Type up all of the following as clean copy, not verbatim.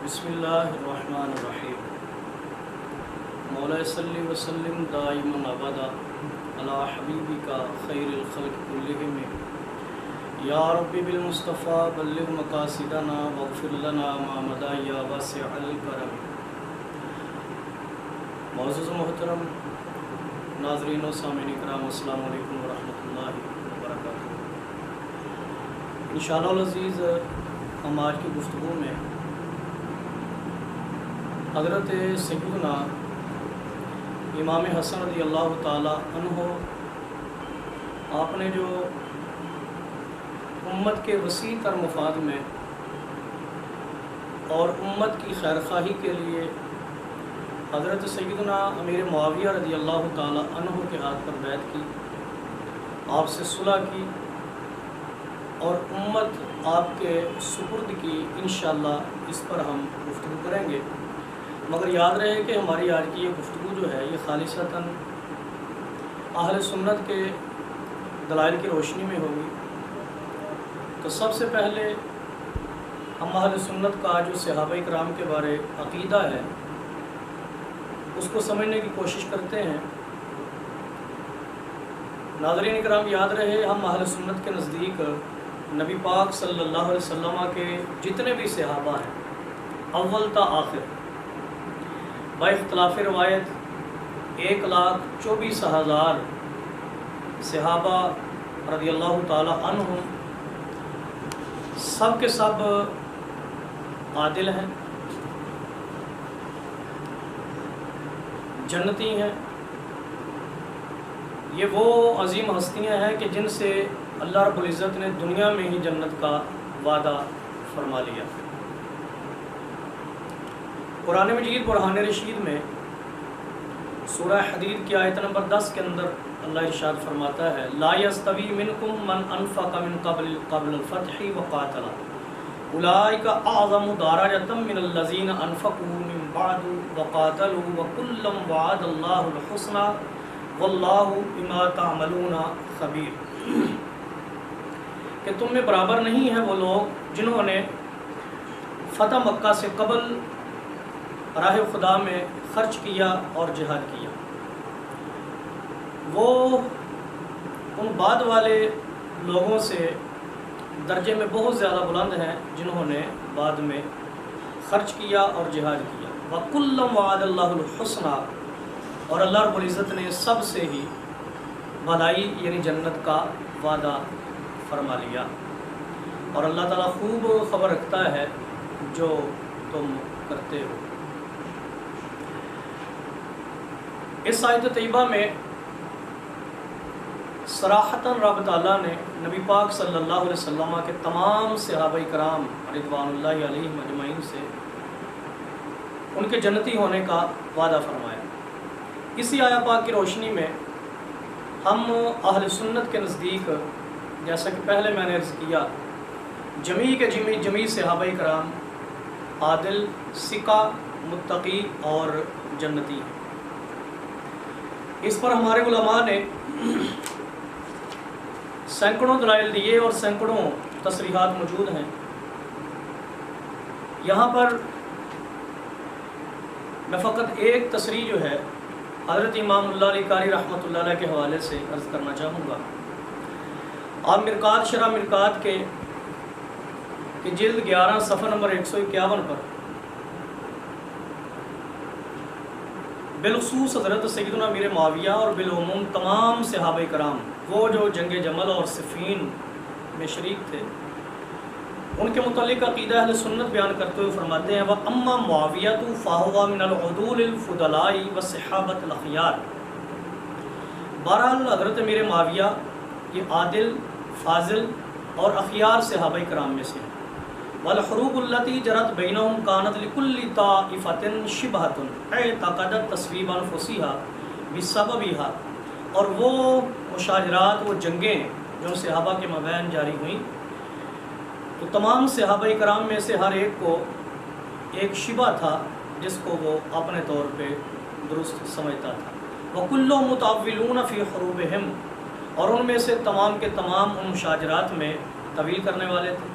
بسم اللہ الرحمن الرحیم مولا صلی وسلم دائما ابدا علی حبیبک خیر الخلق کلہم یا رب بالمصطفیٰ بلغ مقاصدنا واغفر لنا ما مضى یا واسع الکرم۔ معزز و محترم ناظرین و سامعین کرام، السلام علیکم ورحمۃ اللہ وبرکاتہ۔ انشاءاللہ العزیز ہم آج کی گفتگو میں حضرت سیدنا امام حسن رضی اللہ تعالی عنہ آپ نے جو امت کے وسیع تر مفاد میں اور امت کی خیرخواہی کے لیے حضرت سیدنا امیر معاویہ رضی اللہ تعالی عنہ کے ہاتھ پر بیعت کی، آپ سے صلح کی اور امت آپ کے سپرد کی، انشاءاللہ اس پر ہم گفتگو کریں گے۔ مگر یاد رہے کہ ہماری آج کی یہ گفتگو جو ہے یہ خالصتاً اہل سنت کے دلائل کی روشنی میں ہوگی۔ تو سب سے پہلے ہم اہل سنت کا جو صحابہ کرام کے بارے عقیدہ ہے اس کو سمجھنے کی کوشش کرتے ہیں۔ ناظرین کرام، یاد رہے ہم اہل سنت کے نزدیک نبی پاک صلی اللہ علیہ وسلم کے جتنے بھی صحابہ ہیں اول تا آخر با اختلاف روایت 1,24,000 صحابہ رضی اللہ تعالی عنہم سب کے سب عادل ہیں، جنتی ہیں۔ یہ وہ عظیم ہستیاں ہیں کہ جن سے اللہ رب العزت نے دنیا میں ہی جنت کا وعدہ فرما لیا۔ قرآن مجید برہان رشید میں سورہ حدید کی آیت نمبر 10 کے اندر اللہ ارشاد فرماتا ہے: لا یستوی منکم من انفق من قبل الفتح وقاتل اولئک اعظم درجۃ من الذین انفقوا من بعد وقاتلوا وکلا وعد اللہ الحسنى واللہ بما تعملون خبیر۔ کہ تم میں برابر نہیں ہے وہ لوگ جنہوں نے فتح مکہ سے قبل راہ خدا میں خرچ کیا اور جہاد کیا، وہ ان بعد والے لوگوں سے درجے میں بہت زیادہ بلند ہیں جنہوں نے بعد میں خرچ کیا اور جہاد کیا۔ وَكُلًّا وَعَدَ اللَّهُ الْحُسْنَى، اور اللہ رب العزت نے سب سے ہی بھلائی یعنی جنت کا وعدہ فرما لیا، اور اللہ تعالیٰ خوب خبر رکھتا ہے جو تم کرتے ہو۔ اس آیت طیبہ میں صراحتاً رب تعالیٰ نے نبی پاک صلی اللہ علیہ وسلم کے تمام صحابہ کرام رضوان اللہ علیہم اجمعین سے ان کے جنتی ہونے کا وعدہ فرمایا۔ اسی آیت پاک کی روشنی میں ہم اہل سنت کے نزدیک، جیسا کہ پہلے میں نے عرض کیا، جمیع صحابہ کرام عادل، ثقہ، متقی اور جنتی ہیں۔ اس پر ہمارے علماء نے سینکڑوں دلائل دیے اور سینکڑوں تصریحات موجود ہیں۔ یہاں پر میں فقط ایک تصریح جو ہے حضرت امام اللہ علی قاری رحمۃ اللہ علیہ کے حوالے سے عرض کرنا چاہوں گا۔ آپ مرکات شرح مرکات کے جلد 11 صفحہ نمبر 151 پر بالخصوص حضرت سیدنا امیر معاویہ اور بالعموم تمام صحابہ کرام، وہ جو جنگ جمل اور صفین میں شریک تھے، ان کے متعلق عقیدہ اہل سنت بیان کرتے ہوئے فرماتے ہیں: وَأَمَّا مُعَاوِيَةُ فَهُوَ مِنَ الْعُدُولِ الْفُضَلَاءِ وَالصِّحَابَةِ الْأَخْيَارِ۔ بہرحال حضرت امیر معاویہ یہ عادل، فاضل اور اخیار صحابہ کرام میں سے ہیں۔ والحروب التي جرت بینہم کانت لکل طائفۃ شبہۃ اعتقدت تصویب انفسها بسببها، اور وہ مشاجرات، وہ جنگیں جو صحابہ کے مابین جاری ہوئیں تو تمام صحابہ کرام میں سے ہر ایک کو ایک شبہ تھا جس کو وہ اپنے طور پہ درست سمجھتا تھا۔ وَكُلُّ مُتَأَوِّلُونَ فِي حُرُوبِهِمْ، اور ان میں سے تمام کے تمام ان مشاجرات میں طویل کرنے والے تھے۔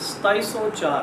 2704,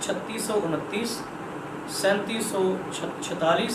3629, 3746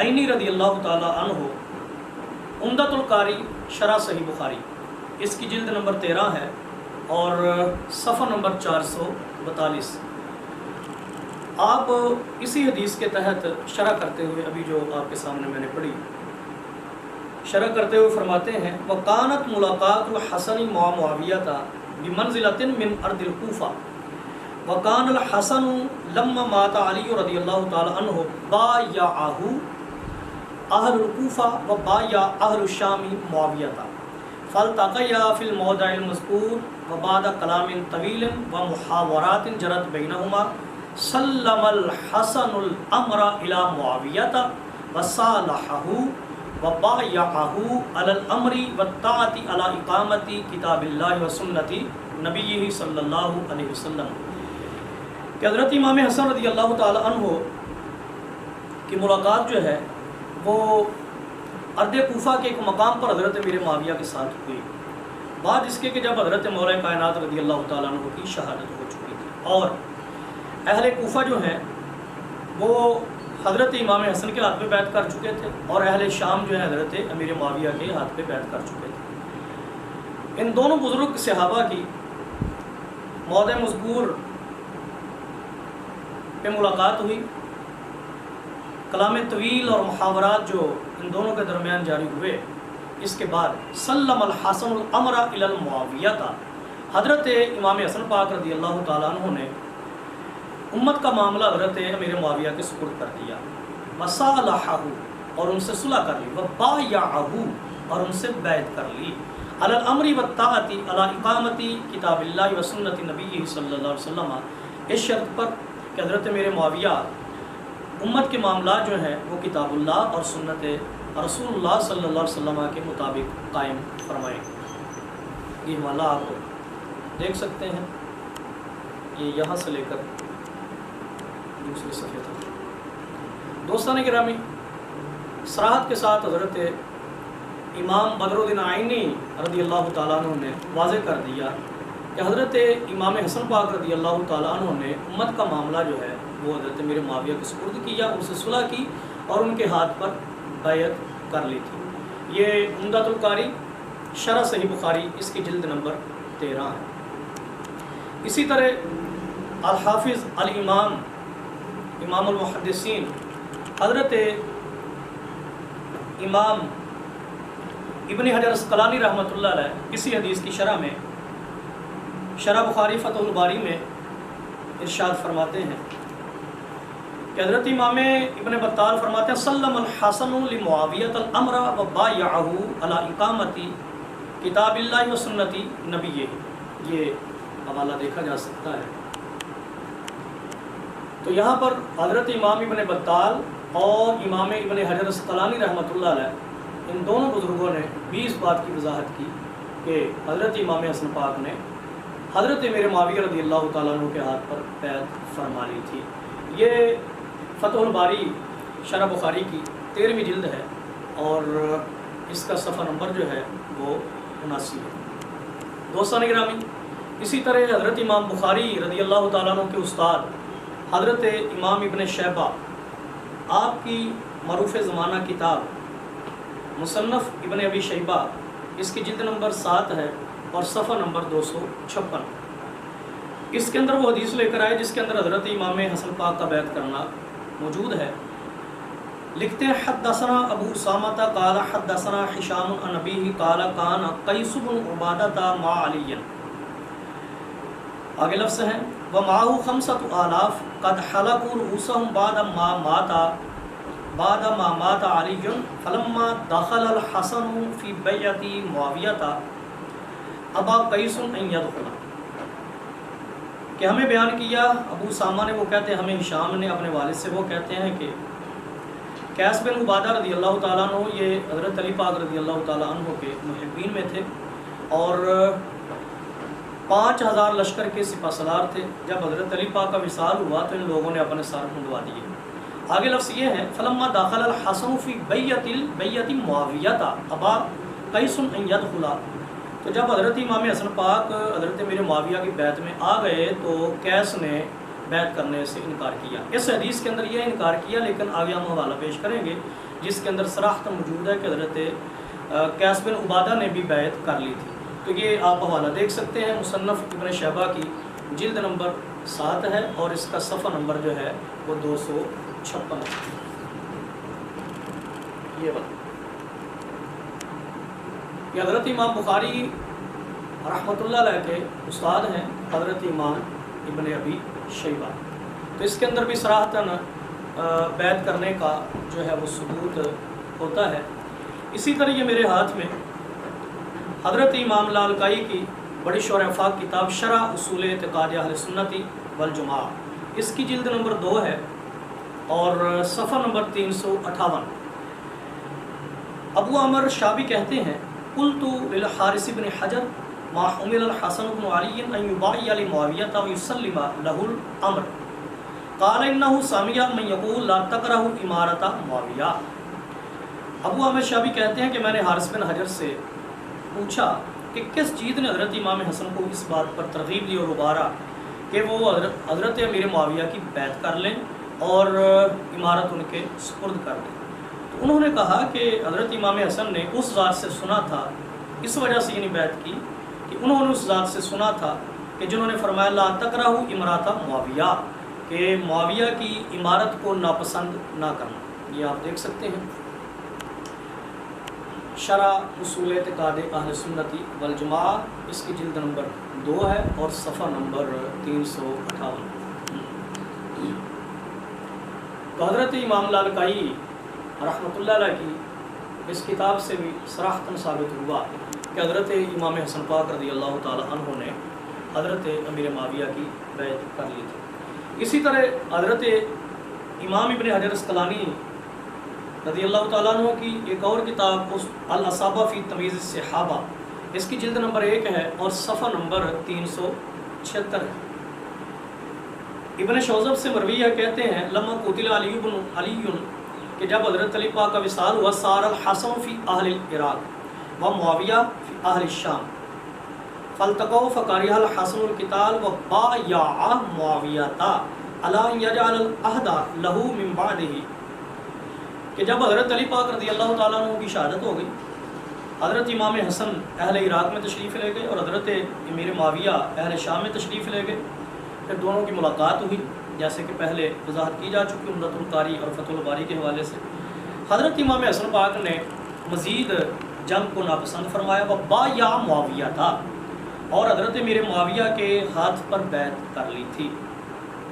عینی رضی اللہ تعالی عنہ عمدۃ القاری شرح صحیح بخاری، اس کی جلد نمبر 13 ہے اور صفحہ نمبر 442۔ آپ اسی حدیث کے تحت شرح کرتے ہوئے، ابھی جو آپ کے سامنے میں نے پڑھی، شرح کرتے ہوئے فرماتے ہیں وَقَانَتْ مُلَاقَاتُ الْحَسَنِ مَعَ مُعَاوِيَةَ بِمَنْزِلَةٍ مِنْ أَرْضِ الْكُوفَةِ وَقَانَ الْحَسَنُ لَمَّا مَاتَ عَلِيٌّ رضی اللہ تعالی عنہ بَایَعَهُ اہل الکوفہ و بایع اہل الشام معاویہ فالتقیا فی الموضع المذکور و بعد کلام طویل و محاورات جرت بینہما سلم الحسن الامر الی معاویہ وصالحہ و بایعہ علی الامر والطاعۃ علی اقامت کتاب اللہ و سنت نبیہ صلی اللہ علیہ وسلم، کہ حضرت امام حسن رضی اللہ تعالی عنہ کی ملاقات جو ہے وہ ارض کوفہ کے ایک مقام پر حضرت امیر معاویہ کے ساتھ ہوئی، بعد اس کے کہ جب حضرت مولا کائنات رضی اللہ تعالیٰ عنہ کی شہادت ہو چکی تھی، اور اہل کوفہ جو ہیں وہ حضرت امام حسن کے ہاتھ پہ بیعت کر چکے تھے، اور اہل شام جو ہے حضرت امیر معاویہ کے ہاتھ پہ بیعت کر چکے تھے۔ ان دونوں بزرگ صحابہ کی موضع مذکور پہ ملاقات ہوئی، کلام طویل اور محاورات جو ان دونوں کے درمیان جاری ہوئے، اس کے بعد سلم الحسن الامر الی المعاویہ، حضرت امام حسن پاک رضی اللہ تعالیٰ عنہ نے امت کا معاملہ حضرت امیر معاویہ کے سپرد کر دیا، وصالحہ اور ان سے صلح کر لی، وبایعہ اور ان سے بیعت کر لی، علی الامر والطاعۃ علی اقامت کتاب اللہ و سنت نبی صلی اللہ علیہ وسلم، اس شرط پر کہ حضرت امیر معاویہ امت کے معاملات جو ہیں وہ کتاب اللہ اور سنت رسول اللہ صلی اللہ علیہ وسلم کے مطابق قائم فرمائیں۔ یہ حوالہ آپ دیکھ سکتے ہیں، یہ یہاں سے لے کر دوسرے صفحے تک۔ دوستان گرامی، صراحت کے ساتھ حضرت امام بدر الدین عینی رضی اللہ تعالیٰ عنہ نے واضح کر دیا کہ حضرت امام حسن پاک رضی اللہ تعالیٰ عنہ نے امت کا معاملہ جو ہے وہ حضرت امیر معاویہ کے سپرد کیا، ان سے صلح کی اور ان کے ہاتھ پر بیعت کر لی تھی۔ یہ عمدۃ القاری شرح صحیح بخاری، اس کی جلد نمبر 13 ہے۔ اسی طرح الحافظ الامام امام المحدثین حضرت امام ابن حجر اسقلانی رحمۃ اللہ علیہ اسی حدیث کی شرح میں، شرح بخاری فتح الباری میں ارشاد فرماتے ہیں کہ حضرت امام ابن بطال فرماتے ہیں سلم الحسن لمعاویہ الامر و بایعہ علی اقامت کتاب اللہ و سنت نبیہ، یہ حوالہ دیکھا جا سکتا ہے۔ تو یہاں پر حضرت امام ابن بطال اور امام ابن حجر اسقلانی رحمۃ اللہ علیہ ان دونوں بزرگوں نے بھی اس بات کی وضاحت کی کہ حضرت امام حسن پاک نے حضرت امیر معاویہ رضی اللہ تعالیٰ عنہ کے ہاتھ پر بیعت فرما لی تھی۔ یہ فتح الباری شرح بخاری کی 13ویں جلد ہے اور اس کا صفحہ نمبر جو ہے وہ 79 ہے۔ دوستان گرامی، اسی طرح حضرت امام بخاری رضی اللہ تعالیٰ عنہ کے استاد حضرت امام ابن شیبہ، آپ کی معروف زمانہ کتاب مصنف ابن ابی شیبہ، اس کی جلد نمبر 7 ہے اور صفحہ نمبر 256، اس کے اندر وہ حدیث لے کر آئے جس کے اندر حضرت امام حسن پاک کا بیعت کرنا موجود ہے۔ لکھتے ہیں حدثنا ابو اسامہ قال حدثنا ہشام عن ابیہ قال کان قیس بن عبادہ مع علی، آگے لفظ ہیں ومعه 5000 قد حلقوا رؤوسهم بعد ما مات علی فلما دخل الحسن فی بیعۃ معاویہ ابا قیس ان یدخل، کہ ہمیں بیان کیا ابو اسامہ نے، وہ کہتے ہیں ہمیں ہشام نے اپنے والد سے، وہ کہتے ہیں کہ قیس بن عبادہ رضی اللہ تعالیٰ عنہ یہ حضرت علی پاک رضی اللہ تعالیٰ عنہ کے محبین میں تھے اور 5000 لشکر کے سپہ سالار تھے۔ جب حضرت علی پاک کا وصال ہوا تو ان لوگوں نے اپنے سر منڈوا دیے۔ آگے لفظ یہ ہے فلما داخل الحسن فی بیعۃ معاویہ ابا قیس ان یدخل، تو جب حضرت امام حسن پاک حضرت امیر معاویہ کی بیعت میں آ گئے تو قیس نے بیعت کرنے سے انکار کیا۔ اس حدیث کے اندر یہ انکار کیا، لیکن آگے ہم حوالہ پیش کریں گے جس کے اندر صراحتاً موجود ہے کہ حضرت قیس بن عبادہ نے بھی بیعت کر لی تھی۔ تو یہ آپ حوالہ دیکھ سکتے ہیں، مصنف ابن شیبہ کی جلد نمبر 7 ہے اور اس کا صفحہ نمبر جو ہے وہ 256 ہے۔ یہ حضرت امام بخاری رحمۃ اللہ علیہ کے استاد ہیں حضرت امام ابن ابی شیبہ، تو اس کے اندر بھی صراحتاً بیعت کرنے کا جو ہے وہ ثبوت ہوتا ہے۔ اسی طرح یہ میرے ہاتھ میں حضرت امام لالکائی کی بڑی شور افاق کتاب شرح اصول اعتقاد اہل سنت والجماعہ، اس کی جلد نمبر 2 ہے اور صفحہ نمبر 358۔ ابو عمر شابی کہتے ہیں قلت للحارث بن حجر ما حمل الحسن بن علی ان یبایع لمعاویہ ویسلم له الامر قال انه سمع من یقول لا تکرهوا امارۃ معاویہ۔ ابو عمر شابی کہتے ہیں کہ میں نے حارث بن حجر سے پوچھا کہ کس چیز نے حضرت امام حسن کو اس بات پر ترغیب دی اور ابھارا کہ وہ حضرت امیر معاویہ کی بیعت کر لیں اور امارت ان کے سپرد کر دیں۔ تو انہوں نے کہا کہ حضرت امام حسن نے اس ذات سے سنا تھا، اس وجہ سے یہ بیعت کی کہ انہوں نے اس ذات سے سنا تھا کہ جنہوں نے فرمایا لا تکرہوا امارۃ معاویہ، کہ معاویہ کی امارت کو ناپسند نہ کرنا۔ یہ آپ دیکھ سکتے ہیں شرح اصول اعتقاد اہل سنت والجماعہ، اس کی جلد نمبر 2 ہے اور صفحہ نمبر 358۔ تو حضرت امام لالکائی رحمۃ اللہ علیہ کی اس کتاب سے بھی صراحتاً ثابت ہوا کہ حضرت امام حسن پاک رضی اللہ تعالی عنہ نے حضرت امیر معاویہ کی بیعت کر لی تھی۔ اسی طرح حضرت امام ابن حجر اسقلانی رضی اللہ تعالیٰ عنہ کی ایک اور کتاب الاصابہ فی تمیز الصحابہ، اس کی جلد نمبر 1 ہے اور صفحہ نمبر 376 ہے۔ ابن شوذب سے مروی کہتے ہیں لما قتل علی بن علی، کہ جب حضرت علی پاک کا وصال ہوا صار الحسن فی اہل العراق و معاویہ فی اہل الشام فالتقوا فکرہ الحسن القتال و بایع معاویہ علی ان یجعل العہد لہ من بعدہ، کہ جب حضرت علی پاک رضی اللہ تعالیٰ عنہ کی شہادت ہو گئی، حضرت امام حسن اہل عراق میں تشریف لے گئے اور حضرت امیر معاویہ اہل شام میں تشریف لے گئے۔ پھر دونوں کی ملاقات ہوئی، جیسے کہ پہلے وضاحت کی جا چکی عمدۃ القاری اور فتح الباری کے حوالے سے۔ حضرت امام حسن پاک نے مزید جنگ کو ناپسند فرمایا، وہ بایع معاویہ تھا، اور حضرت امیر معاویہ کے ہاتھ پر بیعت کر لی تھی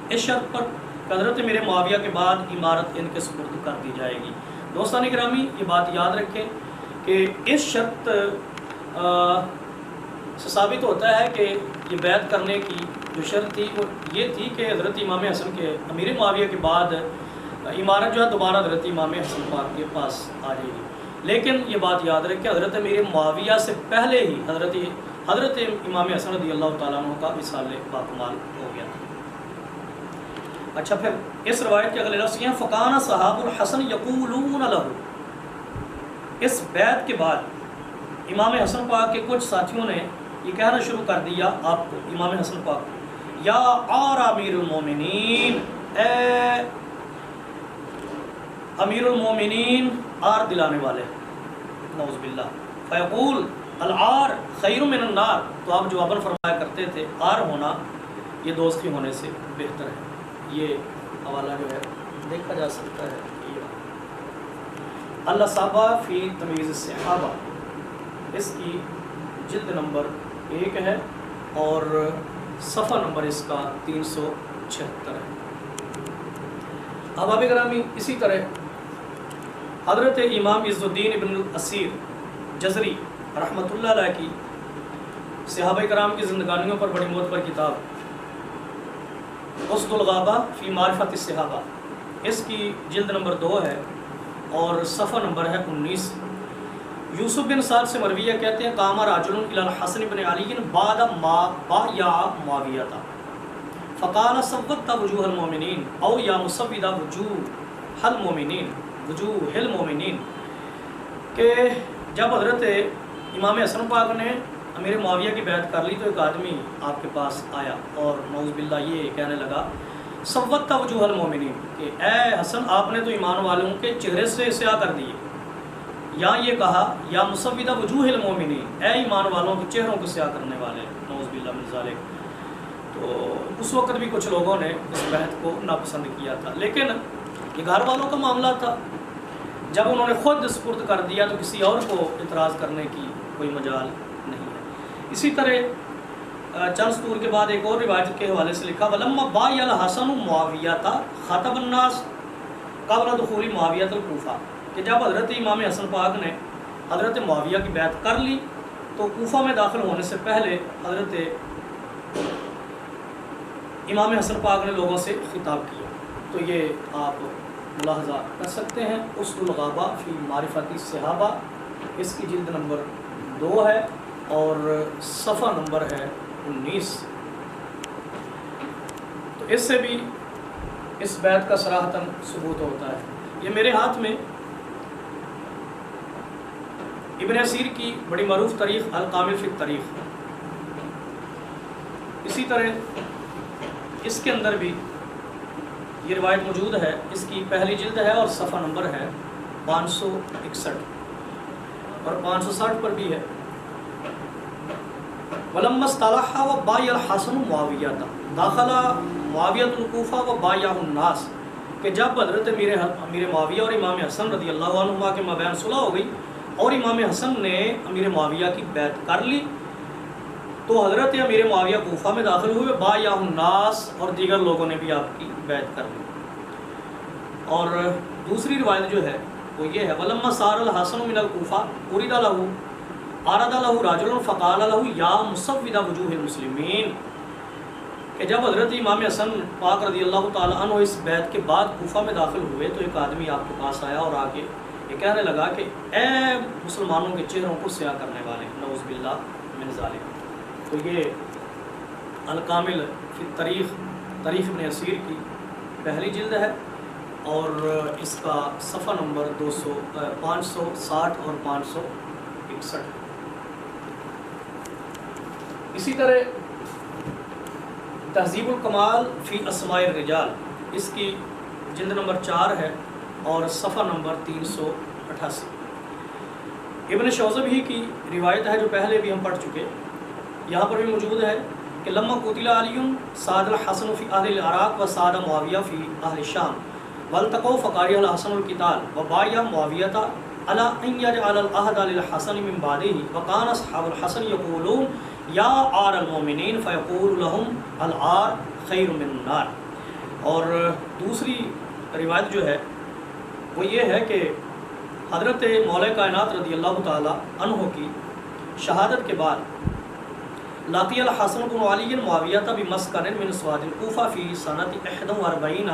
اس شرط پر کہ حضرت امیر معاویہ کے بعد امارت ان کے سپرد کر دی جائے گی۔ دوستان گرامی، یہ بات یاد رکھیں کہ اس شرط سے ثابت ہوتا ہے کہ یہ بیعت کرنے کی جو شرط تھی وہ یہ تھی کہ حضرت امام حسن کے امیر معاویہ کے بعد امارت جو ہے دوبارہ حضرت امام حسن پاک کے پاس آ جائے گی۔ لیکن یہ بات یاد رکھیں حضرت امیر معاویہ سے پہلے ہی حضرت امام حسن رضی اللہ تعالیٰ عنہ کا وصال باکمال ہو گیا تھا۔ اچھا، پھر اس روایت کے اگلے لفظ یہ فکان صحاب الحسن یقولون لہ، اس بیعت کے بعد امام حسن پاک کے کچھ ساتھیوں نے یہ کہنا شروع کر دیا آپ کو، امام حسن پاک کو، یا آر امیر المومنین، اے امیر المومنین، آر دلانے والے، نعوذ باللہ، فیقول العار خیر من النار، تو آپ جواباً فرمایا کرتے تھے آر ہونا یہ دوزخی ہونے سے بہتر ہے۔ یہ حوالہ جو ہے دیکھا جا سکتا ہے، الاصابہ فی تمیز الصحابہ، اس کی جلد نمبر 1 ہے اور صفحہ نمبر اس کا 376 ہے۔ احباب گرامی، اسی طرح حضرت امام عز الدین ابن الاسیر جزری رحمۃ اللہ علیہ کی صحابہ کرام کی زندگانیوں پر بڑی معتبر کتاب اسد الغابہ فی معرفت الصحابہ، اس کی جلد نمبر 2 ہے اور صفحہ نمبر ہے 19۔ یوسف بن سعد سے مرویہ کہتے ہیں قام رجل الی الحسن بن علی بعد ما بایع معاویہ فقال سودت وجوہ المؤمنین او یا مسود وجوہ المؤمنین، وجوہ المؤمنین، کہ جب حضرت امام حسن پاک نے امیر معاویہ کی بیعت کر لی تو ایک آدمی آپ کے پاس آیا اور نعوذ باللہ یہ کہنے لگا سوّت وجوہ المومنین کہ اے حسن آپ نے تو ایمان والوں کے چہرے سے سیاہ کر دیے، یا یہ کہا یا مسودہ وجوہ المومنین اے ایمان والوں کے چہروں کو سیاہ کرنے والے، نعوذ باللہ من ذالک۔ تو اس وقت بھی کچھ لوگوں نے اس بحث کو ناپسند کیا تھا، لیکن یہ گھر والوں کا معاملہ تھا، جب انہوں نے خود سپرد کر دیا تو کسی اور کو اعتراض کرنے کی کوئی مجال نہیں ہے۔ اسی طرح چند سطور کے بعد ایک اور روایت کے حوالے سے لکھا وَلَمَّا بَايَعَ الْحَسَنُ مُعَاوِيَةَ خَطَبَ النَّاسَ قَبْلَ دُخُولِ مُعَاوِيَةَ الْكُوفَةَ کہ جب حضرت امام حسن پاک نے حضرت معاویہ کی بیعت کر لی تو کوفہ میں داخل ہونے سے پہلے حضرت امام حسن پاک نے لوگوں سے خطاب کیا۔ تو یہ آپ ملاحظہ کر سکتے ہیں اسد الغابہ فی معرفت الصحابہ، اس کی جلد نمبر 2 ہے اور صفحہ نمبر ہے 19۔ تو اس سے بھی اس بیعت کا صراحتاً ثبوت ہوتا ہے۔ یہ میرے ہاتھ میں ابن اسیر کی بڑی معروف تاریخ الکامل فی التاریخ، اسی طرح اس کے اندر بھی یہ روایت موجود ہے، اس کی پہلی جلد ہے اور صفحہ نمبر ہے 561 اور 560 پر بھی ہے۔ وَلَمَّا اصْطَلَحَ وَبَايَعَ الْحَسَنُ مُعَاوِيَةَ دَخَلَ مُعَاوِيَةُ الْكُوفَةَ وَبَايَعَهُ النَّاسَ کہ جب حضرت امیر معاویہ اور امام حسن رضی اللہ عنہما کے مابین صلح ہو گئی اور امام حسن نے امیر معاویہ کی بیعت کر لی تو حضرت امیر معاویہ کوفہ میں داخل ہوئے، بایعہ الناس اور دیگر لوگوں نے بھی آپ کی بیعت کر لی۔ اور دوسری روایت جو ہے وہ یہ ہے وَلَمَّا صَارَ الْحَسَنُ مِنَ الْكُوفَةِ عُرِضَ لَهُ رَجُلٌ فَقَالَ لَهُ يَا مُسَوِّدَ وُجُوهِ الْمُسْلِمِينَ کہ جب حضرت امام حسن پاک رضی اللہ تعالی عنہ اس بیعت کے بعد کوفہ میں داخل ہوئے تو ایک آدمی آپ کے پاس آیا اور آگے یہ کہنے لگا کہ اے مسلمانوں کے چہروں کو سیاہ کرنے والے، نعوذ باللہ من ذالک۔ تو یہ الکامل فی التاریخ تاریخ ابن اسیر کی پہلی جلد ہے اور اس کا صفحہ نمبر 560 اور 561۔ اسی طرح تہذیب الکمال فی اسماء الرجال، اس کی جلد نمبر 4 ہے اور صفحہ نمبر 388۔ ابن شوذبی کی روایت ہے جو پہلے بھی ہم پڑھ چکے، یہاں پر بھی موجود ہے کہ لما قتل علی ساد الحسن فی اہل العراق و ساد معاویہ فی اہل الشام والتقوا فقارہ الحسن القتال وبایع معاویہ علی ان یجعل العہد للحسن من بعدہ وکان اصحاب الحسن یقولون یا آر المومنین فیقول لهم العار خیر من النار۔ اور دوسری روایت جو ہے وہ یہ ہے کہ حضرت مولا کائنات رضی اللہ تعالی عنہ کی شہادت کے بعد لاقی الحسن بن علی معاویہ بمسکن من سواد الکوفہ فی سنۃ 41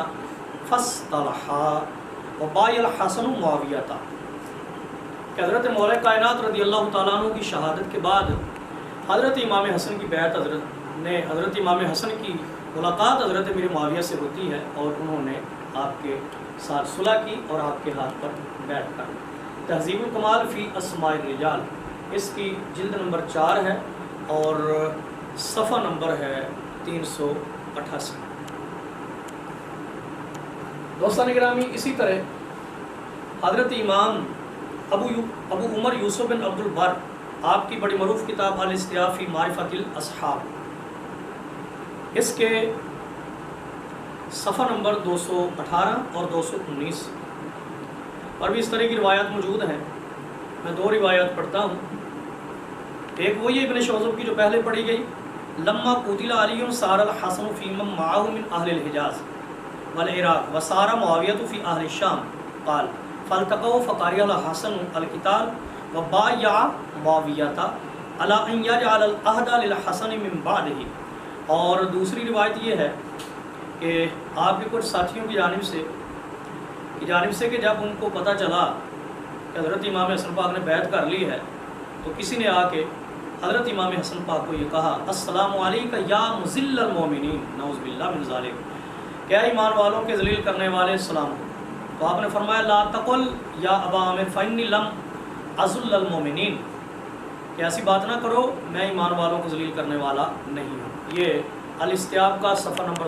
فاصطلحا وبایع الحسن معاویہ کہ حضرت مولا کائنات رضی اللہ تعالیٰ عنہ کی شہادت کے بعد حضرت امام حسن کی بیعت حضرت امام حسن کی ملاقات حضرت امیر معاویہ سے ہوتی ہے اور انہوں نے آپ کے ساتھ صلح کی اور آپ کے ہاتھ پر بیعت کر۔ تہذیب الکمال فی اسماء الرجال، اس کی جلد نمبر 4 ہے اور صفحہ نمبر ہے 388۔ دوستان گرامی، اسی طرح حضرت امام ابو عمر یوسف بن عبد البر، آپ کی بڑی معروف کتاب الاستیاء فی معرفت الاصحاب، اس کے صفحہ نمبر 218 اور 219 اور بھی اس طرح کی روایات موجود ہیں۔ میں 2 روایات پڑھتا ہوں۔ ایک وہی ابن شوذب کی جو پہلے پڑھی گئی، لما قتل علی صار الحسن فی من معه من اہل الحجاز والعراق وصار معاویہ فی اہل الشام قال فالتقوا فقارہ الحسن القتال وبایع معاویہ علی ان یجعل العہد للحسن من بعدہ۔ اور دوسری روایت یہ ہے کہ آپ کے کچھ ساتھیوں کی جانب سے کہ جب ان کو پتہ چلا کہ حضرت امام حسن پاک نے بیعت کر لی ہے تو کسی نے آ کے حضرت امام حسن پاک کو یہ کہا السلام علیکہ یا مذل المومنین، نعوذ باللہ من ذالک، کیا ایمان والوں کے ذلیل کرنے والے السلام ہو۔ تو آپ نے فرمایا لا تقل یا ابا عامر فانی لم ازل المومنین، کہ ایسی بات نہ کرو، میں ایمان والوں کو ذلیل کرنے والا نہیں ہوں۔ یہ الاستیاب کا صفحہ نمبر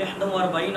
41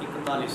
41।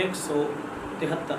173।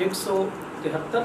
173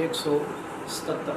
177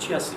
86।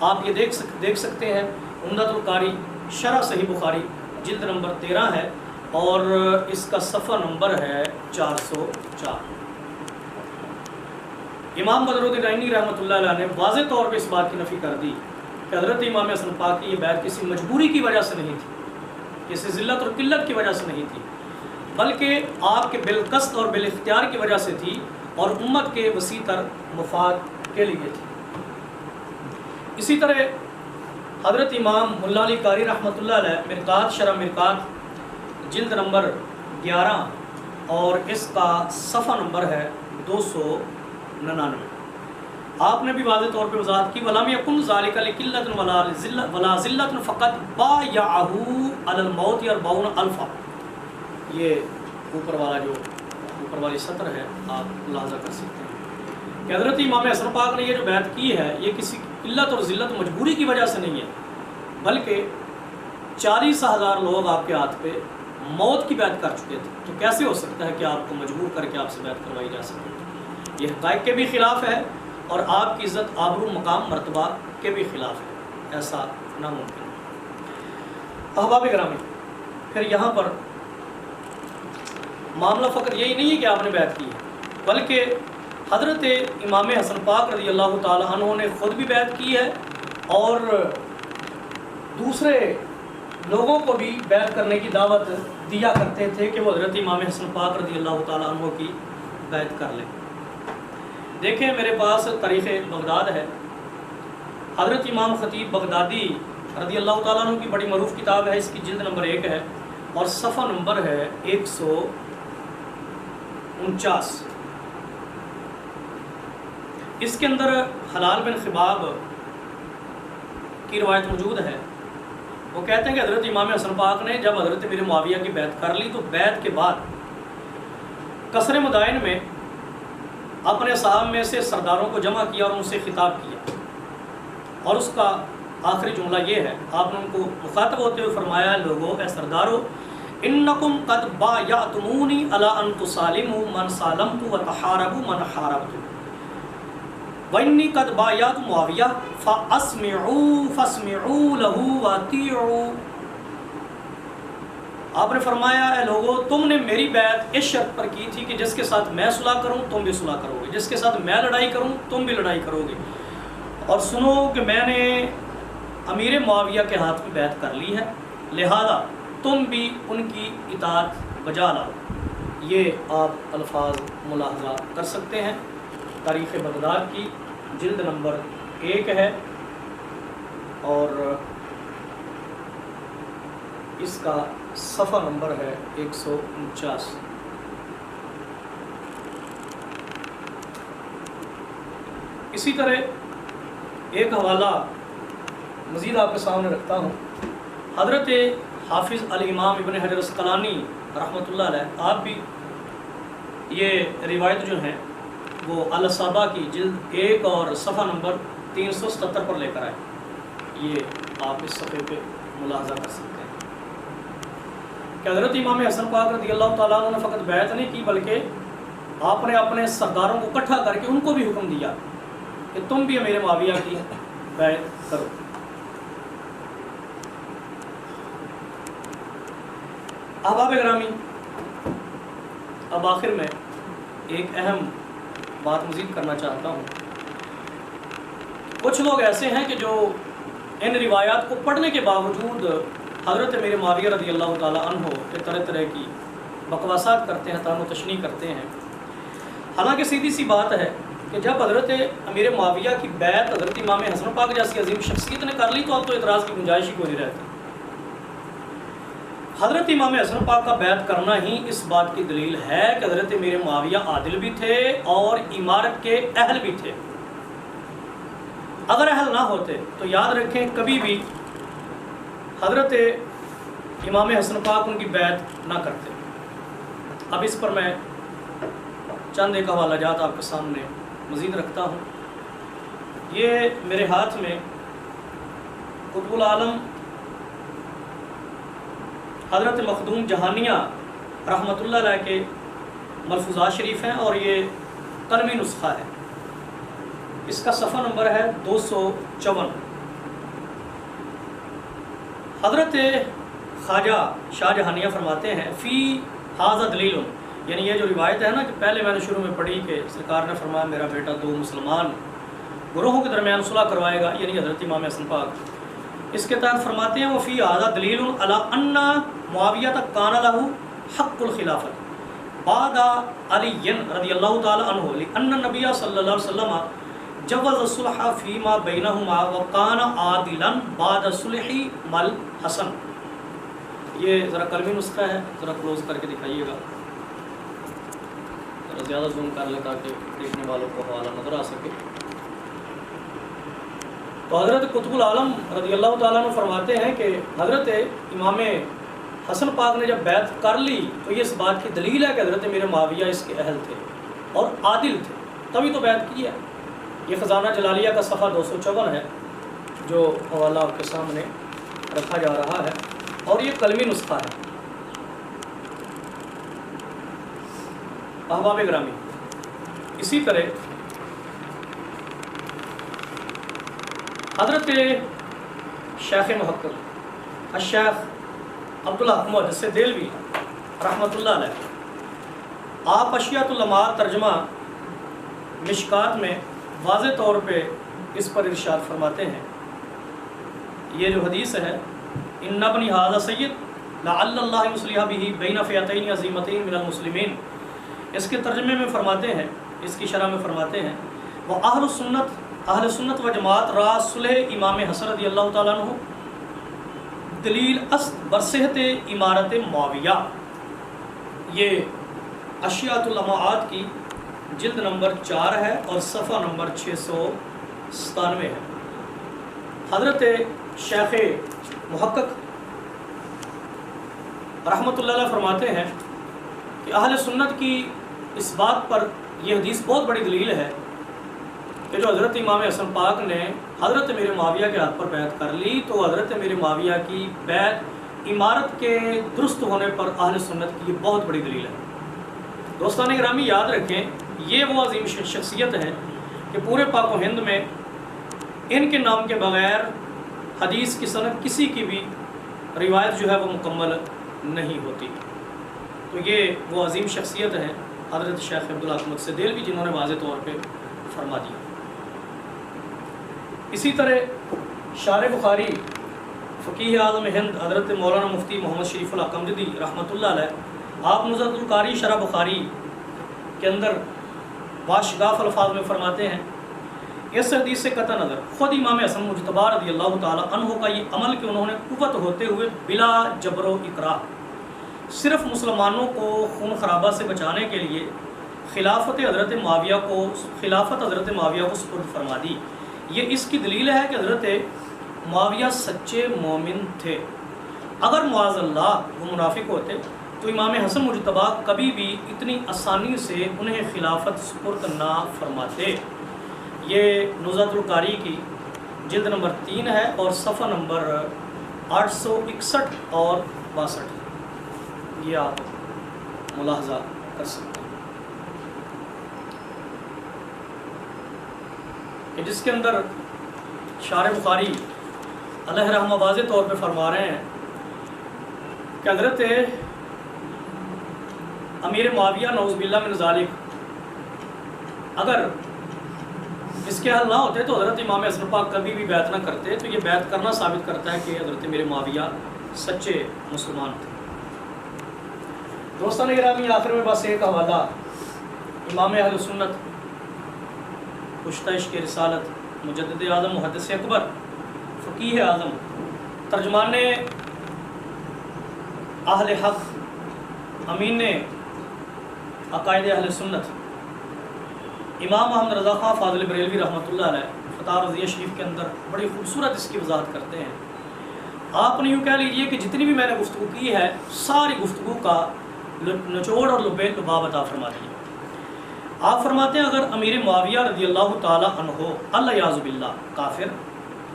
آپ یہ دیکھ سکتے ہیں، عمدۃ القاری شرح صحیح بخاری جلد نمبر 13 ہے اور اس کا صفحہ نمبر ہے 404۔ امام بدر الدین عینی رحمۃ اللہ علیہ نے واضح طور پہ اس بات کی نفی کر دی کہ حضرت امام حسن پاک کی یہ بیعت کسی مجبوری کی وجہ سے نہیں تھی، کسی ذلت اور قلت کی وجہ سے نہیں تھی، بلکہ آپ کے بالقصد اور بالاختیار کی وجہ سے تھی اور امت کے وسیع تر مفاد کے لیے تھی۔ اسی طرح حضرت امام ملا علی قاری رحمۃ اللہ علیہ مرقات شرح مرقات جلد نمبر 11 اور اس کا صفحہ نمبر ہے 299، آپ نے بھی واضح طور پہ وضاحت کی، وَلَمْ يَكُنْ ذَلِكَ لِقِلَّةٍ وَلَا ذِلَّةٍ فَقَدْ بَايَعَهُ عَلَى الْمَوْتِ 40 أَلْفًا۔ یہ اوپر والی سطر ہے، آپ ملاحظہ کر سکتے ہیں کہ حضرت امام حسن پاک نے یہ جو بیعت کی ہے یہ کسی قلت اور ذلت مجبوری کی وجہ سے نہیں ہے، بلکہ 40,000 لوگ آپ کے ہاتھ پہ موت کی بیعت کر چکے تھے، تو کیسے ہو سکتا ہے کہ آپ کو مجبور کر کے آپ سے بیعت کروائی جا سکے؟ یہ حقائق کے بھی خلاف ہے اور آپ کی عزت آبرو مقام مرتبہ کے بھی خلاف ہے، ایسا ناممکن ہے۔ احباب گرامی، پھر یہاں پر معاملہ فقط یہی نہیں ہے کہ آپ نے بیعت کی ہے، بلکہ حضرت امام حسن پاک رضی اللہ تعالی عنہ نے خود بھی بیعت کی ہے اور دوسرے لوگوں کو بھی بیعت کرنے کی دعوت دیا کرتے تھے کہ وہ حضرت امام حسن پاک رضی اللہ تعالی عنہ کی بیعت کر لیں۔ دیکھیں میرے پاس تاریخ بغداد ہے، حضرت امام خطیب بغدادی رضی اللہ تعالیٰ عنہ کی بڑی معروف کتاب ہے، اس کی جلد نمبر 1 ہے اور صفحہ نمبر ہے 149۔ اس کے اندر حلال بن خباب کی روایت موجود ہے، وہ کہتے ہیں کہ حضرت امام حسن پاک نے جب حضرت امیر معاویہ کی بیعت کر لی تو بیعت کے بعد قصر مدائن میں اپنے صحاب میں سے سرداروں کو جمع کیا اور ان سے خطاب کیا، اور اس کا آخری جملہ یہ ہے، آپ نے ان کو مخاطب ہوتے ہوئے فرمایا، لوگو اے سردارو، انکم قد بایعتمونی علی ان تسالموا من سالمت وتحاربوا من حاربت، وانی قد بایعت معاویہ فاسمعوا له واطیعوا۔ آپ نے فرمایا، اے لوگو تم نے میری بیعت اس شرط پر کی تھی کہ جس کے ساتھ میں صلح کروں تم بھی صلح کرو گے، جس کے ساتھ میں لڑائی کروں تم بھی لڑائی کرو گے، اور سنو کہ میں نے امیر معاویہ کے ہاتھ میں بیعت کر لی ہے، لہذا تم بھی ان کی اطاعت بجا لاؤ۔ یہ آپ الفاظ ملاحظہ کر سکتے ہیں، تاریخ بغداد کی جلد نمبر 1 ہے اور اس کا صفحہ نمبر ہے 149۔ اسی طرح ایک حوالہ مزید آپ کے سامنے رکھتا ہوں، حضرت حافظ الامام ابن حجر اسقلانی رحمۃ اللہ علیہ، آپ بھی یہ روایت جو ہیں وہ الاصابہ کی جلد 1 اور صفحہ نمبر 377 پر لے کر آئے، یہ آپ اس صفحے پہ ملاحظہ کر سکتے ہیں کہ حضرت امام حسن پاک رضی اللہ تعالیٰ عنہ نے فقط بیعت نہیں کی بلکہ آپ نے اپنے سرداروں کو اکٹھا کر کے ان کو بھی حکم دیا کہ تم بھی امیر معاویہ کی بیعت کرو۔ احباب گرامی، اب آخر میں ایک اہم بات مزید کرنا چاہتا ہوں۔ کچھ لوگ ایسے ہیں کہ جو ان روایات کو پڑھنے کے باوجود حضرت امیر معاویہ رضی اللہ تعالیٰ عنہ کے طرح طرح کی بکواسات کرتے ہیں، تعین و تشنیع کرتے ہیں، حالانکہ سیدھی سی بات ہے کہ جب حضرت امیر معاویہ کی بیعت حضرت امام حسن پاک جیسی عظیم شخصیت نے کر لی تو اب تو اعتراض کی گنجائش ہی کوئی نہیں رہتی۔ حضرت امام حسن پاک کا بیعت کرنا ہی اس بات کی دلیل ہے کہ حضرت امیر معاویہ عادل بھی تھے اور امارت کے اہل بھی تھے۔ اگر اہل نہ ہوتے تو یاد رکھیں کبھی بھی حضرت امام حسن پاک ان کی بیعت نہ کرتے۔ اب اس پر میں چند ایک حوالہ جات آپ کے سامنے مزید رکھتا ہوں۔ یہ میرے ہاتھ میں قطب العالم حضرت مخدوم جہانیہ رحمۃ اللہ علیہ کے ملفوظات شریف ہیں اور یہ قلمی نسخہ ہے، اس کا صفحہ نمبر ہے 254۔ حضرت خواجہ شاہ جہانیہ فرماتے ہیں فی ھذا دلیل، یعنی یہ جو روایت ہے نا کہ پہلے میں نے شروع میں پڑھی کہ سرکار نے فرمایا میرا بیٹا دو مسلمان گروہوں کے درمیان صلح کروائے گا، یعنی حضرت امام حسن پاک، اس کے تحت فرماتے ہیں وفی ھذا دلیل علی ان معاویہ کان لہ حق الخلافت بعد علی رضی اللہ تعالی عنہ لأن النبی صلی اللہ علیہ وسلم جوز الصلح فیما بینہما وکان عادلا بعد صلح مل حسن۔ یہ ذرا قلمی نسخہ ہے، ذرا کلوز کر کے دکھائیے گا، ذرا زیادہ زوم کر لیں تاکہ دیکھنے والوں کو حوالہ نظر آ سکے۔ تو حضرت قطب العالم رضی اللہ تعالیٰ عنہ فرماتے ہیں کہ حضرت امام حسن پاک نے جب بیعت کر لی تو یہ اس بات کی دلیل ہے کہ حضرت میرے معاویہ اس کے اہل تھے اور عادل تھے، تبھی تو بیعت کی ہے۔ یہ خزانہ جلالیہ کا صفحہ 254 ہے جو حوالہ آپ کے سامنے رکھا جا رہا ہے، اور یہ قلمی نسخہ ہے۔ احباب گرامی، اسی طرح حضرت شیخ محقق الشیخ عبدالحق محدث دہلوی رحمۃ اللہ علیہ، آپ اشیاۃ العلماء ترجمہ مشکات میں واضح طور پہ اس پر ارشاد فرماتے ہیں، یہ جو حدیث ہے ان ابنی ھذا سید لعل اللہ یصلح بہ بین فئتین عظیمتین من المسلمین، اس کے ترجمے میں فرماتے ہیں، اس کی شرح میں فرماتے ہیں وہ اہل سنت و جماعت را صلح امام حسن رضی اللہ تعالیٰ عنہ دلیل است برصحت امارت معاویہ۔ یہ اشیاۃ العلماء کی جلد نمبر 4 ہے اور صفحہ نمبر 697 ہے۔ حضرت شیخ محقق رحمۃ اللہ علیہ فرماتے ہیں کہ اہل سنت کی اس بات پر یہ حدیث بہت بڑی دلیل ہے کہ جو حضرت امام حسن پاک نے حضرت میرے معاویہ کے ہاتھ پر بیعت کر لی تو حضرت میرے معاویہ کی بیعت امارت کے درست ہونے پر اہل سنت کی یہ بہت بڑی دلیل ہے۔ دوستان گرامی، یاد رکھیں یہ وہ عظیم شخصیت ہیں کہ پورے پاک و ہند میں ان کے نام کے بغیر حدیث کی سند کسی کی بھی روایت جو ہے وہ مکمل نہیں ہوتی۔ تو یہ وہ عظیم شخصیت ہیں حضرت شیخ عبدالحق محدث دہلوی جنہوں نے واضح طور پہ فرما دیا۔ اسی طرح شارح بخاری فقیہ اعظم ہند حضرت مولانا مفتی محمد شریف الحق امجدی رحمۃ اللہ علیہ، آپ نزہۃ القاری شرح بخاری کے اندر باشگاف الفاظ میں فرماتے ہیں اس حدیث سے قطع نظر خود امام حسن مجتبی رضی اللہ تعالی عنہ کا یہ عمل کہ انہوں نے قوت ہوتے ہوئے بلا جبر و اکراہ صرف مسلمانوں کو خون خرابہ سے بچانے کے لیے خلافت حضرت معاویہ کو سپرد فرما دی، یہ اس کی دلیل ہے کہ حضرت معاویہ سچے مومن تھے۔ اگر معاذ اللہ وہ منافق ہوتے تو امام حسن مجتبی کبھی بھی اتنی آسانی سے انہیں خلافت سپرد نہ فرماتے۔ یہ نزہۃ القاری کی جلد نمبر 3 ہے اور صفحہ نمبر 861 اور 62، یہ آپ ملاحظہ کر سکتے ہیں کہ جس کے اندر شارح بخاری علیہ رحمہ واضح طور پہ فرما رہے ہیں کہ حضرت امیر معاویہ نعوذ باللہ من ذالک اگر اس کے حل نہ ہوتے تو حضرت امام حسن پاک کبھی بھی بیعت نہ کرتے، تو یہ بیعت کرنا ثابت کرتا ہے کہ حضرت میرے معاویہ سچے مسلمان تھے۔ دوستان گرامی، آخر میں بس ایک حوالہ امام اہل سنت کشتہ عشق رسالت مجدد اعظم محدث اکبر فقیہ اعظم ترجمان اہل حق امین عقائد اہل سنت امام محمد رضا خان فاضل بریلوی رحمۃ اللہ علیہ فتح رضیہ شریف کے اندر بڑی خوبصورت اس کی وضاحت کرتے ہیں۔ آپ نے یوں کہہ لیجئے کہ جتنی بھی میں نے گفتگو کی ہے ساری گفتگو کا نچوڑ اور لباب عطا فرما دیا۔ آپ فرماتے ہیں اگر امیر معاویہ رضی اللہ تعالی عنہ الیاذ باللہ کافر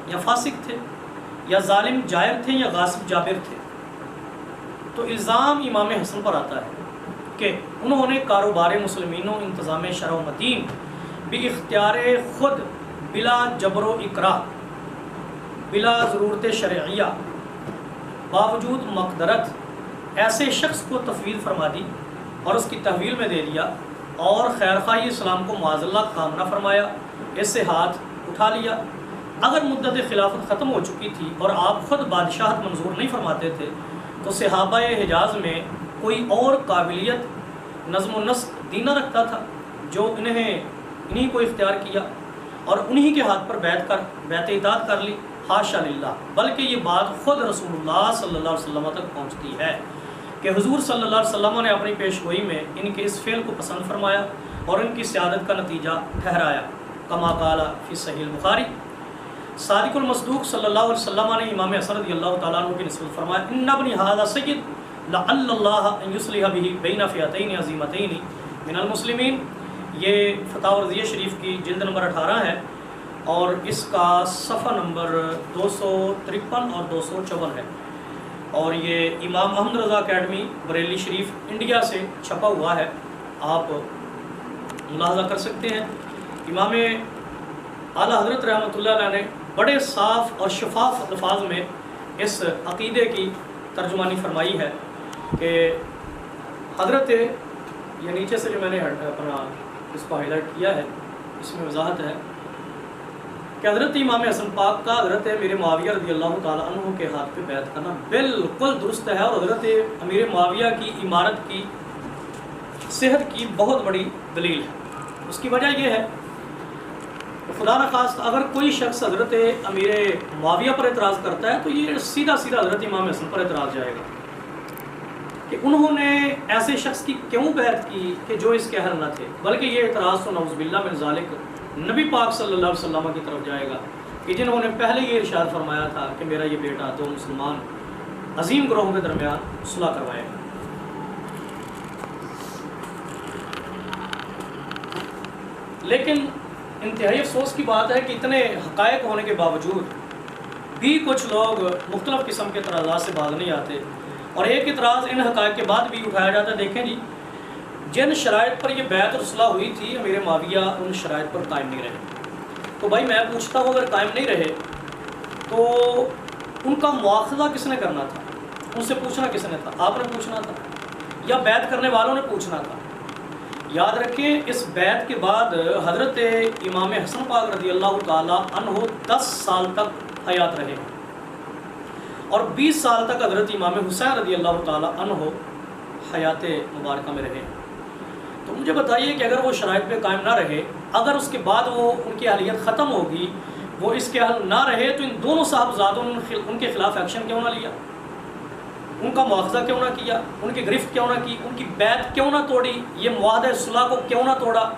یا فاسق تھے یا ظالم جائر تھے یا غاصب جابر تھے تو الزام امام حسن پر آتا ہے کہ انہوں نے کاروبار مسلمینوں انتظام شرع و متین بھی اختیار خود بلا جبر و اکراہ بلا ضرورت شرعیہ باوجود مقدرت ایسے شخص کو تفویض فرما دی اور اس کی تحویل میں دے دیا اور خیر خواہی اسلام کو معاذ اللہ کام نہ فرمایا، اس سے ہاتھ اٹھا لیا۔ اگر مدت خلافت ختم ہو چکی تھی اور آپ خود بادشاہت منظور نہیں فرماتے تھے تو صحابہ حجاز میں کوئی اور قابلیت نظم و نسق دین نہ رکھتا تھا جو انہیں کو اختیار کیا اور انہی کے ہاتھ پر بیعت اطاعت کر لی؟ حاشا للہ، بلکہ یہ بات خود رسول اللہ صلی اللہ علیہ وسلم تک پہنچتی ہے کہ حضور صلی اللہ علیہ وسلم نے اپنی پیشگوئی میں ان کے اس فعل کو پسند فرمایا اور ان کی سیادت کا نتیجہ ٹھہرایا۔ کما قال فی صحیح البخاری، صادق المصدوق صلی اللہ علیہ وسلم نے امام حسن رضی اللہ تعالیٰ عنہ کی نسبت فرمایا، ان ابنی ھذا سید لعل اللہ ان یصلح بہ بین فئتین عظیمتین من المسلمین۔ یہ فتاوی رضیہ شریف کی جلد نمبر 18 ہے اور اس کا صفحہ نمبر 253 اور 254 ہے، اور یہ امام محمد رضا اکیڈمی بریلی شریف انڈیا سے چھپا ہوا ہے، آپ ملاحظہ کر سکتے ہیں۔ امام اعلیٰ حضرت رحمۃ اللہ علیہ نے بڑے صاف اور شفاف الفاظ میں اس عقیدے کی ترجمانی فرمائی ہے کہ حضرت، یہ نیچے سے جو میں نے اپنا اس کو ہائی لائٹ کیا ہے اس میں وضاحت ہے کہ حضرت امام حسن پاک کا حضرت امیر معاویہ رضی اللہ تعالیٰ عنہ کے ہاتھ پہ بیعت کرنا بالکل درست ہے، اور حضرت امیر معاویہ کی امارت کی صحت کی بہت بڑی دلیل ہے۔ اس کی وجہ یہ ہے کہ خدا نخواست اگر کوئی شخص حضرت امیر معاویہ پر اعتراض کرتا ہے تو یہ سیدھا حضرت امام حسن پر اعتراض جائے گا کہ انہوں نے ایسے شخص کی کیوں بیعت کی کہ جو اس کے اہل نہ تھے، بلکہ یہ اعتراض تو نعوذ باللہ من ذالک نبی پاک صلی اللہ علیہ وسلم کی طرف جائے گا کہ جنہوں نے پہلے یہ ارشاد فرمایا تھا کہ میرا یہ بیٹا دو مسلمان عظیم گروہوں کے درمیان صلح کروائے گا۔ لیکن انتہائی افسوس کی بات ہے کہ اتنے حقائق ہونے کے باوجود بھی کچھ لوگ مختلف قسم کے اعتراضات سے باز نہیں آتے، اور ایک اعتراض ان حقائق کے بعد بھی اٹھایا جاتا ہے۔ دیکھیں جی، جن شرائط پر یہ بیعت اور صلح ہوئی تھی امیر معاویہ ان شرائط پر قائم نہیں رہے، تو بھائی میں پوچھتا ہوں اگر قائم نہیں رہے تو ان کا مواخذہ کس نے کرنا تھا؟ ان سے پوچھنا کس نے تھا؟ آپ نے پوچھنا تھا یا بیعت کرنے والوں نے پوچھنا تھا؟ یاد رکھیں اس بیعت کے بعد حضرت امام حسن پاک رضی اللہ تعالیٰ عنہ 10 سال تک حیات رہے اور 20 سال تک حضرت امام حسین رضی اللہ تعالیٰ عنہ حیات مبارکہ میں رہے۔ تو مجھے بتائیے کہ اگر وہ شرائط پہ قائم نہ رہے، اگر اس کے بعد وہ ان کی اہلیت ختم ہوگی، وہ اس کے اہل نہ رہے، تو ان دونوں صاحبزادوں نے ان کے خلاف ایکشن کیوں نہ لیا؟ ان کا مواخذہ کیوں نہ کیا؟ ان کی گرفت کیوں نہ کی؟ ان کی بیعت کیوں نہ توڑی؟ یہ معاہدہ صلح کو کیوں نہ توڑا؟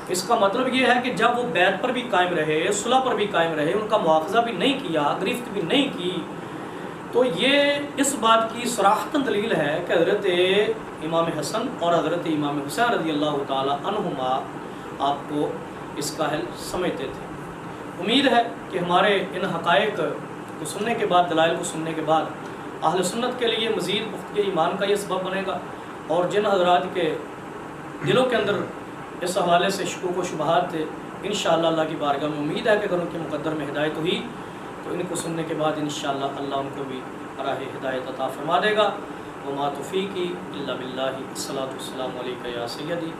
اس کا مطلب یہ ہے کہ جب وہ بیعت پر بھی قائم رہے، صلح پر بھی قائم رہے، ان کا مواخذہ بھی نہیں کیا، گرفت بھی نہیں کی، تو یہ اس بات کی صراحتاً دلیل ہے کہ حضرت امام حسن اور حضرت امام حسین رضی اللہ تعالیٰ عنہما آپ کو اس کا اہل سمجھتے تھے۔ امید ہے کہ ہمارے ان حقائق کو سننے کے بعد، دلائل کو سننے کے بعد اہل سنت کے لیے مزید پختہ ایمان کا یہ سبب بنے گا، اور جن حضرات کے دلوں کے اندر اس حوالے سے شکوک و شبہات تھے، انشاءاللہ اللہ کی بارگاہ میں امید ہے کہ اگر ان کے مقدر میں ہدایت ہوئی تو ان کو سننے کے بعد انشاءاللہ اللہ ان کو بھی راہ ہدایت عطا فرما دے گا۔ وما توفیقی الا باللہ، الصلاۃ والسلام علیکہ یا سیدی۔